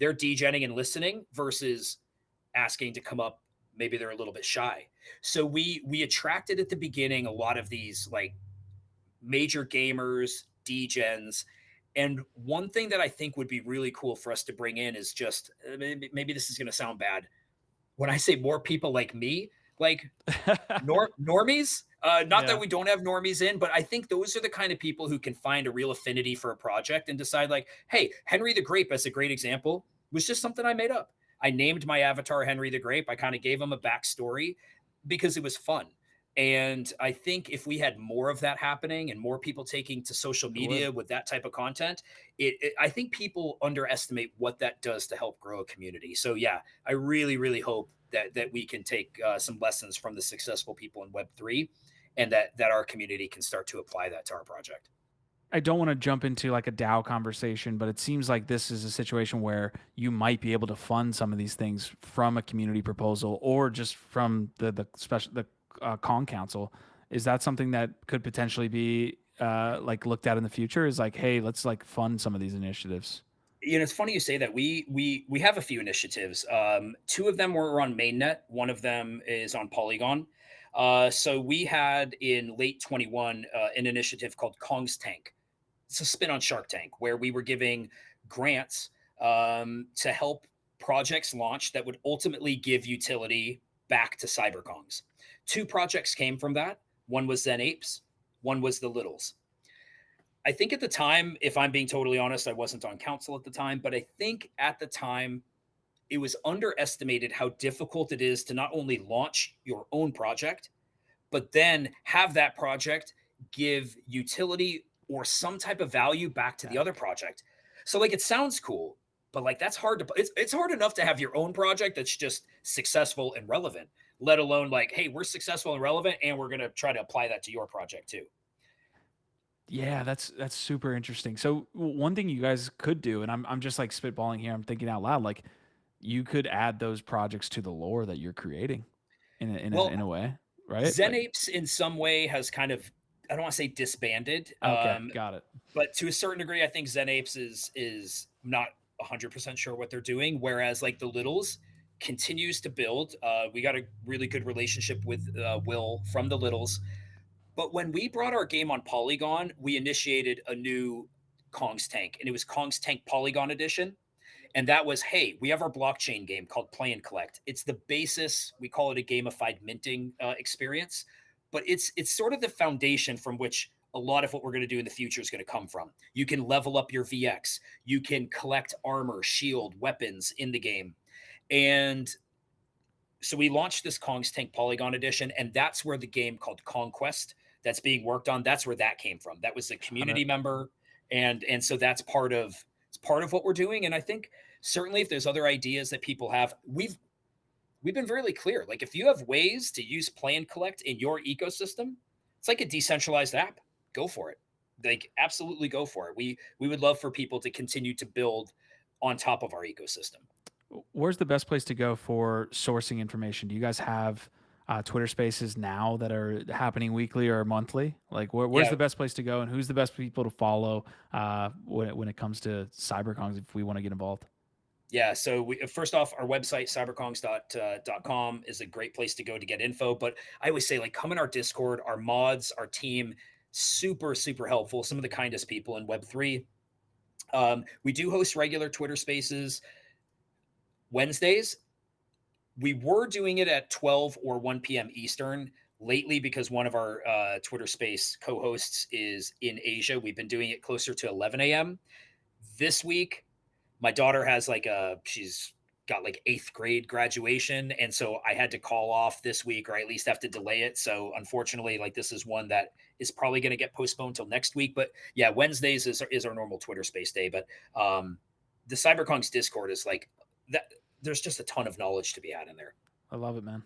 they're degenning and listening versus asking to come up. Maybe they're a little bit shy. So we attracted at the beginning a lot of these like major gamers, degens. And one thing that I think would be really cool for us to bring in is just maybe this is going to sound bad. When I say more people like me, like normies, not that Yeah. we don't have normies in, but I think those are the kind of people who can find a real affinity for a project and decide, like, hey, Henry the Grape, as a great example, was just something I made up. I named my avatar Henry the Grape. I kind of gave him a backstory because it was fun. And I think if we had more of that happening and more people taking to social It would. media with that type of content, I think people underestimate what that does to help grow a community. So yeah, I really, really hope that we can take some lessons from the successful people in Web3, and that our community can start to apply that to our project. I don't want to jump into like a DAO conversation, but it seems like this is a situation where you might be able to fund some of these things from a community proposal or just from the Kong Council. Is that something that could potentially be like looked at in the future? Is like, hey, let's like fund some of these initiatives. It's funny you say that. We have a few initiatives. Two of them were on mainnet. One of them is on Polygon. So we had in late 21 an initiative called Kong's Tank. It's a spin on Shark Tank where we were giving grants to help projects launch that would ultimately give utility back to CyberKongz. Two projects came from that. One was Zen Apes. One was the Littles. I think at the time, if I'm being totally honest, I wasn't on council at the time, but I think at the time it was underestimated how difficult it is to not only launch your own project, but then have that project give utility or some type of value back to the other project. So like it sounds cool, but like that's hard to it's hard enough to have your own project that's just successful and relevant, let alone like, hey, we're successful and relevant and we're going to try to apply that to your project too. Yeah, that's super interesting. So one thing you guys could do, and I'm just like spitballing here, I'm thinking out loud, like you could add those projects to the lore that you're creating Well, in a way, right? Zen Like, Apes in some way has kind of, I don't want to say disbanded, okay, got it. but to a certain degree, I think Zen Apes is not 100% sure what they're doing. Whereas like the Littles continues to build. We got a really good relationship with Will from the Littles. But when we brought our game on Polygon, we initiated a new Kong's Tank, and it was Kong's Tank Polygon Edition. And that was, hey, we have our blockchain game called Play and Collect. It's the basis. We call it a gamified minting experience, but it's sort of the foundation from which a lot of what we're going to do in the future is going to come from. You can level up your VX. You can collect armor, shield, weapons in the game. And so we launched this Kong's Tank Polygon Edition, and that's where the game called Conquest that's being worked on, that's where that came from. That was a Got it. community member, and so that's part of it's part of what we're doing. And I think certainly if there's other ideas that people have, we've been really clear. Like if you have ways to use Play and Collect in your ecosystem, it's like a decentralized app. Go for it. Like absolutely go for it. We would love for people to continue to build on top of our ecosystem. Where's the best place to go for sourcing information? Do you guys have Twitter Spaces now that are happening weekly or monthly? Like, where's Yeah, the best place to go, and who's the best people to follow when it comes to CyberKongz if we want to get involved? yeah. So first off, our website, cyberkongs.com is a great place to go to get info. But I always say, like, come in our Discord, our mods, our team, super, super helpful. Some of the kindest people in Web3. We do host regular Twitter spaces Wednesdays. We were doing it at 12 or 1 p.m. Eastern lately because one of our Twitter space co-hosts is in Asia. We've been doing it closer to 11 a.m. This week, my daughter has she's got like 8th grade graduation. And so I had to call off this week, or at least have to delay it. So unfortunately, like this is one that is probably going to get postponed till next week. But yeah, Wednesdays is our normal Twitter space day. But the CyberKongz Discord is like that. There's just a ton of knowledge to be had in there. I love it, man.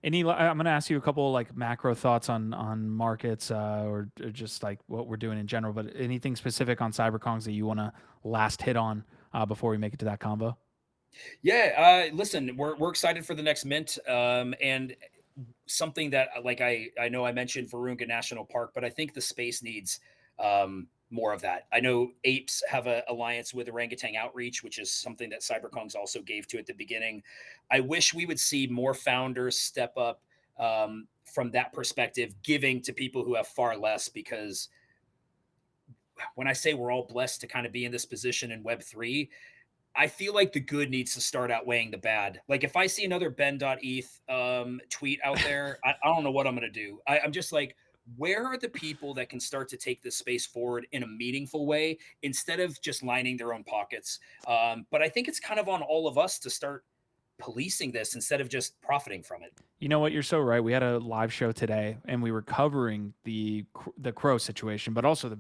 I'm going to ask you a couple like macro thoughts on markets or just like what we're doing in general. But anything specific on CyberKongz that you want to last hit on before we make it to that combo? Yeah, listen, we're excited for the next mint, and something that like I know I mentioned Virunga National Park, but I think the space needs more of that. I know apes have an alliance with Orangutan Outreach, which is something that CyberKongz also gave to at the beginning. I wish we would see more founders step up from that perspective, giving to people who have far less, because when I say we're all blessed to kind of be in this position in Web3, I feel like the good needs to start outweighing the bad. Like if I see another Ben.eth tweet out there, I don't know what I'm going to do. I'm just like, where are the people that can start to take this space forward in a meaningful way instead of just lining their own pockets? But I think it's kind of on all of us to start policing this instead of just profiting from it. You know what? You're so right. We had a live show today, and we were covering the crow situation, but also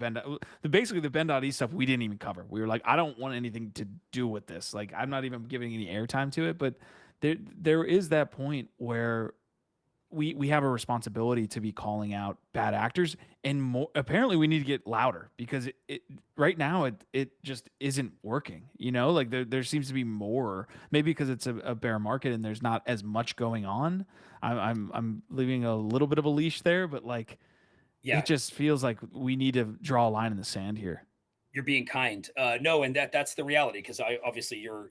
basically the Ben.e stuff we didn't even cover. We were like, I don't want anything to do with this. Like, I'm not even giving any airtime to it. But there is that point where we have a responsibility to be calling out bad actors, and more apparently we need to get louder because it right now it just isn't working, like there seems to be more, maybe because it's a bear market and there's not as much going on. I'm leaving a little bit of a leash there, but like it Yeah, just feels like we need to draw a line in the sand here. you're being kind. No, and that's the reality, because I obviously you're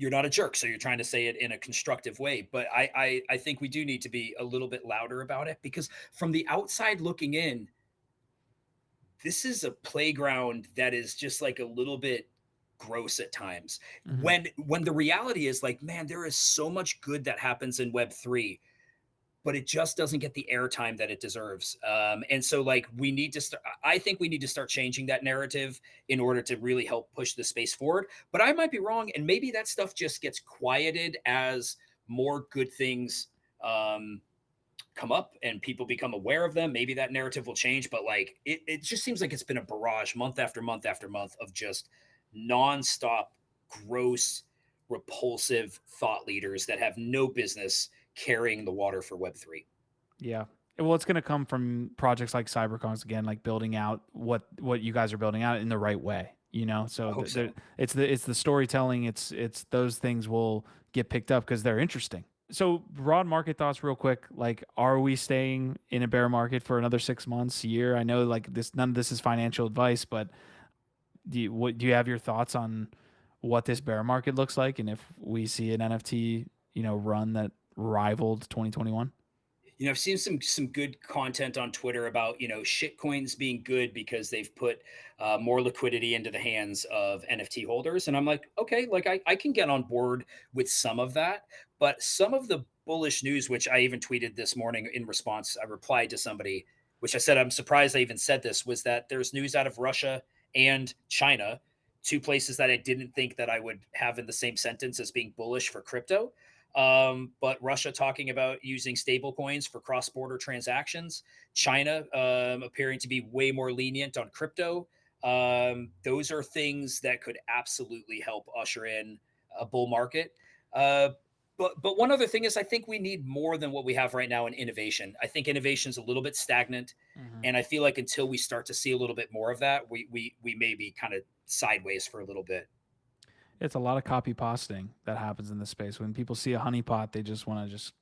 not a jerk, so you're trying to say it in a constructive way. But I think we do need to be a little bit louder about it, because from the outside looking in, this is a playground that is just like a little bit gross at times. Hmm. When the reality is like, man, there is so much good that happens in Web3. but it just doesn't get the airtime that it deserves. And so, like, we need to start. I think we need to start changing that narrative in order to really help push the space forward. But I might be wrong, and maybe that stuff just gets quieted as more good things um, come up and people become aware of them. Maybe that narrative will change. But like, it just seems like it's been a barrage month after month after month of just nonstop, gross, repulsive thought leaders that have no business carrying the water for Web3. Yeah. Well, it's going to come from projects like CyberKongz again, like building out what you guys are building out in the right way, you know. I So hope so. it's the storytelling, it's those things will get picked up because they're interesting. So broad market thoughts, real quick. Like, are we staying in a bear market for another 6 months, year? I know like this, none of this is financial advice, but do you have your thoughts on what this bear market looks like, and if we see an NFT, run that rivaled 2021? I've seen some good content on Twitter about shit coins being good because they've put more liquidity into the hands of NFT holders, and I'm like, okay, like I can get on board with some of that, but some of the bullish news, which I even tweeted this morning in response, I replied to somebody, which I said I'm surprised I even said this, was that there's news out of Russia and China, two places that I didn't think that I would have in the same sentence as being bullish for crypto. But Russia talking about using stable coins for cross-border transactions, China appearing to be way more lenient on crypto. Those are things that could absolutely help usher in a bull market. Uh, but one other thing is, I think we need more than what we have right now in innovation. I think innovation is a little bit stagnant, Mhm. and I feel like until we start to see a little bit more of that, we may be kind of sideways for a little bit. It's a lot of copy pasting that happens in this space. When people see a honeypot, they just want to just,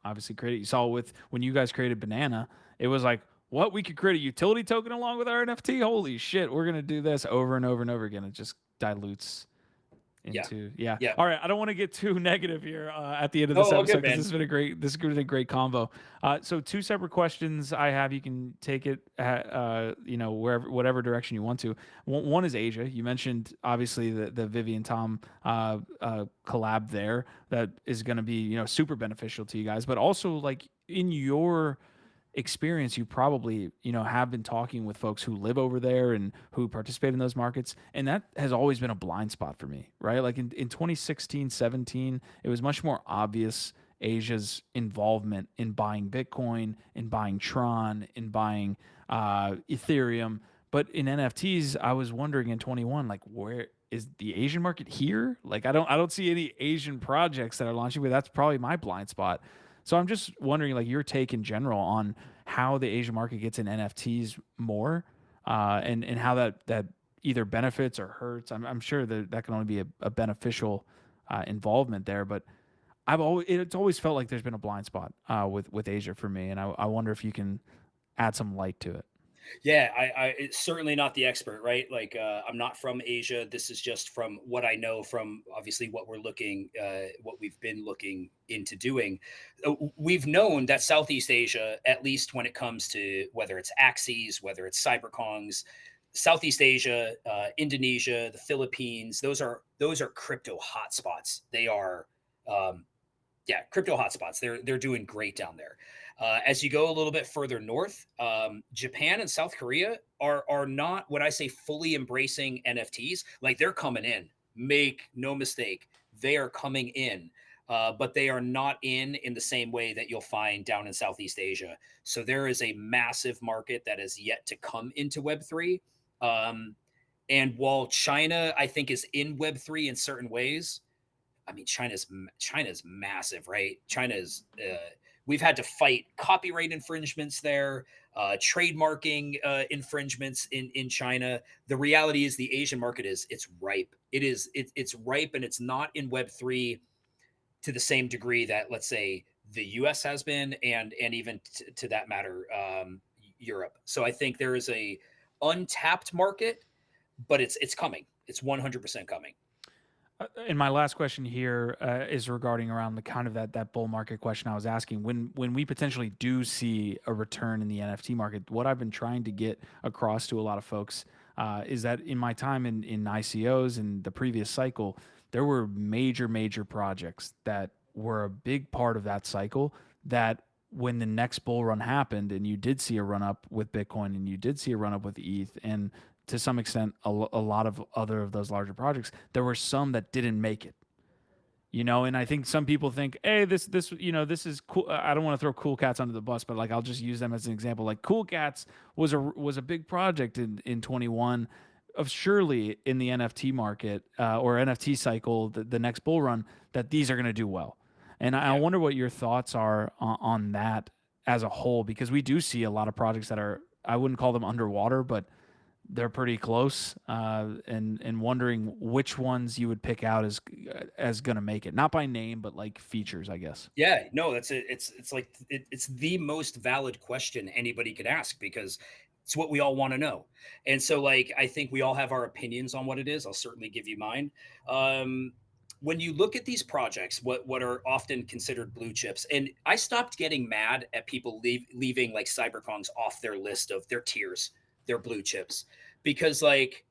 obviously create it. You saw with when you guys created Banana, it was like, what, we could create a utility token along with our NFT? Holy shit, we're gonna do this over and over and over again. It just dilutes Yeah, into, yeah. yeah. All right, I don't want to get too negative here at the end of No, this all episode good, because man. this has been a great convo. So two separate questions I have. You can take it wherever, whatever direction you want to. One is Asia. You mentioned obviously the Vivian Tam collab there that is going to be super beneficial to you guys, but also like in your experience, you probably have been talking with folks who live over there and who participate in those markets, and that has always been a blind spot for me, right? Like in 2016, 17, it was much more obvious Asia's involvement in buying Bitcoin, in buying Tron, in buying Ethereum. But in NFTs, I was wondering in 21, like, where is the Asian market here? Like, I don't see any Asian projects that are launching, but that's probably my blind spot. So I'm just wondering, like, your take in general on how the Asian market gets in NFTs more, and how that either benefits or hurts. I'm sure that can only be a beneficial involvement there, but it's always felt like there's been a blind spot with Asia for me, and I wonder if you can add some light to it. Yeah, it's certainly not the expert, right? Like, I'm not from Asia. This is just from what I know from obviously what we've been looking into doing. We've known that Southeast Asia, at least when it comes to whether it's Axes, whether it's CyberKongz, Southeast Asia, Indonesia, the Philippines, those are crypto hotspots. They are, yeah, crypto hotspots. They're doing great down there. As you go a little bit further north, Japan and South Korea are not what I say fully embracing NFTs. Like, they're coming in. Make no mistake, they are coming in, but they are not in the same way that you'll find down in Southeast Asia. So there is a massive market that is yet to come into Web3. Um, and while China, I think, is in Web3 in certain ways, I mean, China's massive, right? China's we've had to fight copyright infringements there, trademarking infringements in China. The reality is the Asian market is it's ripe. It's ripe, and it's not in Web3 to the same degree that, let's say, the US has been, and even to that matter, Europe. So I think there is a untapped market, but it's coming. It's 100% coming. And my last question here is regarding around the kind of that bull market question I was asking. When we potentially do see a return in the NFT market, what I've been trying to get across to a lot of folks is that in my time in ICOs and the previous cycle, there were major projects that were a big part of that cycle that when the next bull run happened and you did see a run up with Bitcoin and you did see a run up with ETH and to some extent a lot of other of those larger projects, there were some that didn't make it. And I think some people think, hey, this is cool. I don't want to throw Cool Cats under the bus, but like I'll just use them as an example. Like Cool Cats was a big project in 21 of surely in the NFT market or NFT cycle, the next bull run, that these are going to do well. And I Yeah. wonder what your thoughts are on that as a whole, because we do see a lot of projects that are, I wouldn't call them underwater, but they're pretty close, and wondering which ones you would pick out as gonna make it, not by name, but like features, I guess. Yeah, no, that's it. It's like it's the most valid question anybody could ask because it's what we all want to know. And so, like, I think we all have our opinions on what it is. I'll certainly give you mine. Um, when you look at these projects, what are often considered blue chips, and I stopped getting mad at people leaving like CyberKongz off their list of their tiers, their blue chips, because like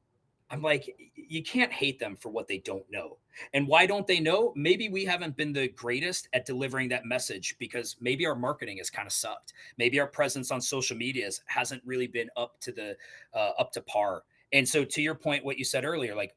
I'm like, you can't hate them for what they don't know. And why don't they know? Maybe we haven't been the greatest at delivering that message because maybe our marketing has kind of sucked. Maybe our presence on social medias hasn't really been up to par. And so, to your point, what you said earlier, like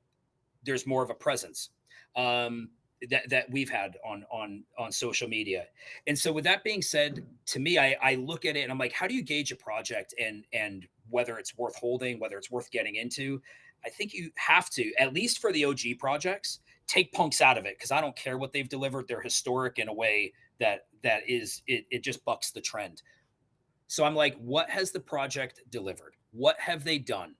there's more of a presence that we've had on social media. And so, with that being said, to me, I look at it and I'm like, how do you gauge a project and whether it's worth holding, whether it's worth getting into? I think you have to, at least for the OG projects, take punks out of it because I don't care what they've delivered. They're historic in a way that it just bucks the trend. So I'm like, what has the project delivered? What have they done?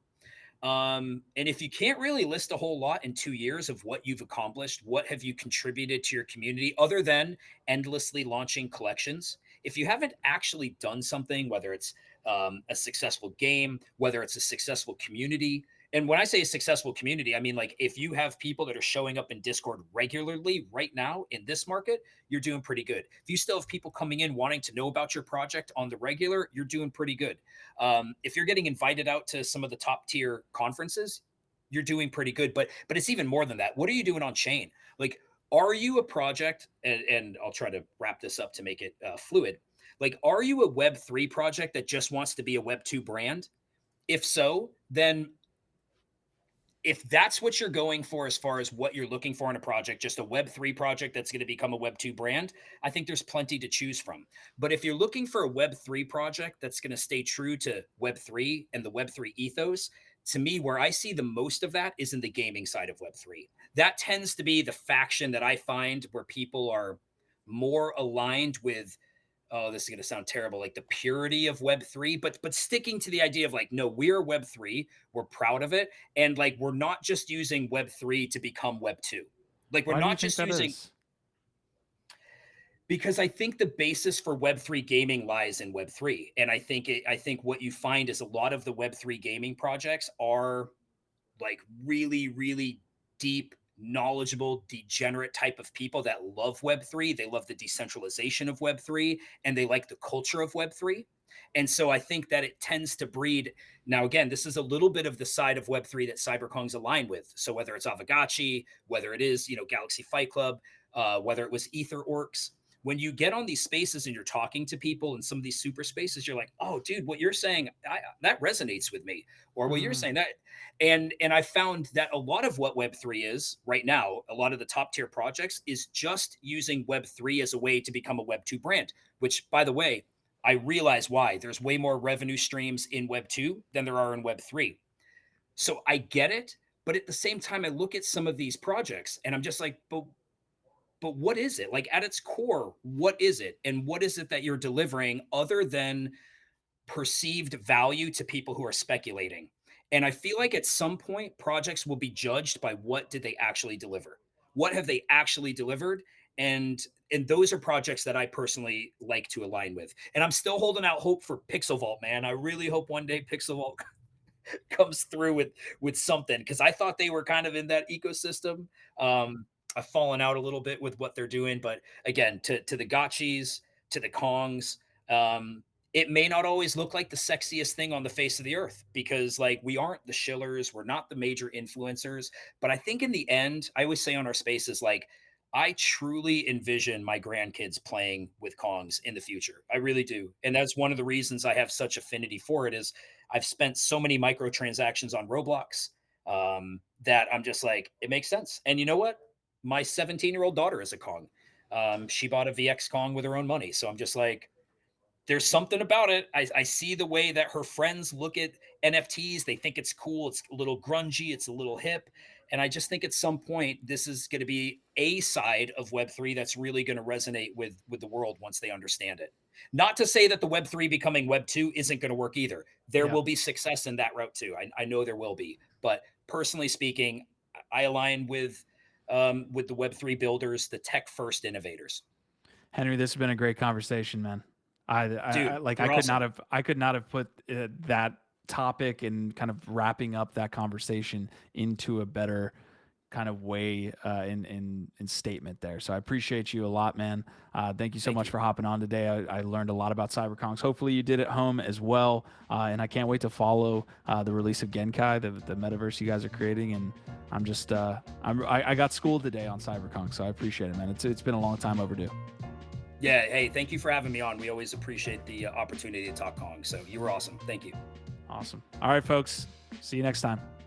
And if you can't really list a whole lot in 2 years of what you've accomplished, what have you contributed to your community other than endlessly launching collections? If you haven't actually done something, whether it's a successful game, whether it's a successful community, and when I say a successful community, I mean like if you have people that are showing up in Discord regularly right now in this market, you're doing pretty good. If you still have people coming in wanting to know about your project on the regular, you're doing pretty good. If you're getting invited out to some of the top tier conferences, you're doing pretty good. But it's even more than that. What are you doing on chain? Like, are you a project? And I'll try to wrap this up to make it fluid. Like, are you a Web3 project that just wants to be a Web2 brand? If so, then if that's what you're going for as far as what you're looking for in a project, just a Web3 project that's going to become a Web2 brand, I think there's plenty to choose from. But if you're looking for a Web3 project that's going to stay true to Web3 and the Web3 ethos, to me, where I see the most of that is in the gaming side of Web3. That tends to be the faction that I find where people are more aligned with, oh, this is going to sound terrible, like the purity of Web3, but sticking to the idea of like, no, we're Web3, we're proud of it, and like we're not just using Web3 to become Web2. Like we're Why do you not think just that using, is? because I think the basis for Web3 gaming lies in Web3, and I think what you find is a lot of the Web3 gaming projects are like really, really deep, knowledgeable, degenerate type of people that love Web3. They love the decentralization of Web3 and they like the culture of Web3. And so I think that it tends to breed. Now, again, this is a little bit of the side of Web3 that CyberKongz aligned with. So whether it's Avagachi, whether it is, Galaxy Fight Club, whether it was Ether Orcs, when you get on these spaces and you're talking to people in some of these super spaces, you're like, oh, dude, what you're saying, that resonates with me. Or what you're Mm. saying, that and I found that a lot of what Web3 is right now, a lot of the top tier projects is just using Web3 as a way to become a Web2 brand, which by the way, I realize why. There's way more revenue streams in Web2 than there are in Web3. So I get it, but at the same time I look at some of these projects and I'm just like, but what is it? Like at its core, what is it? And what is it that you're delivering other than perceived value to people who are speculating? And I feel like at some point projects will be judged by what did they actually deliver? What have they actually delivered? And those are projects that I personally like to align with. And I'm still holding out hope for Pixel Vault, man. I really hope one day Pixel Vault comes through with something because I thought they were kind of in that ecosystem. I've fallen out a little bit with what they're doing, but again, to the gotchis, to the Kongs, it may not always look like the sexiest thing on the face of the earth because like we aren't the shillers, we're not the major influencers. But I think in the end, I always say on our spaces, like I truly envision my grandkids playing with Kongs in the future. I really do. And that's one of the reasons I have such affinity for it is I've spent so many microtransactions on Roblox that I'm just like, it makes sense. And you know what? My 17-year-old daughter is a Kong. She bought a VX Kong with her own money. So I'm just like, there's something about it. I see the way that her friends look at NFTs. They think it's cool. It's a little grungy. It's a little hip. And I just think at some point this is going to be a side of Web3 that's really going to resonate with the world once they understand it. Not to say that the Web3 becoming Web2 isn't going to work either. There Yeah. will be success in that route too. I know there will be. But personally speaking, I align with the Web3 builders, the tech first innovators. Henry, this has been a great conversation, man. Dude, Like you're awesome. I could not have put that topic and kind of wrapping up that conversation into a better kind of way in statement there. So I appreciate you a lot, man. Thank you so Thank much you. for hopping on today. I learned a lot about CyberKongz. Hopefully you did at home as well. And I can't wait to follow the release of Genkai, the metaverse you guys are creating. And I'm just I got schooled today on CyberKongz, so I appreciate it, man. It's been a long time overdue. Yeah. Hey, thank you for having me on. We always appreciate the opportunity to talk Kong. So you were awesome. Thank you. Awesome. All right, folks. See you next time.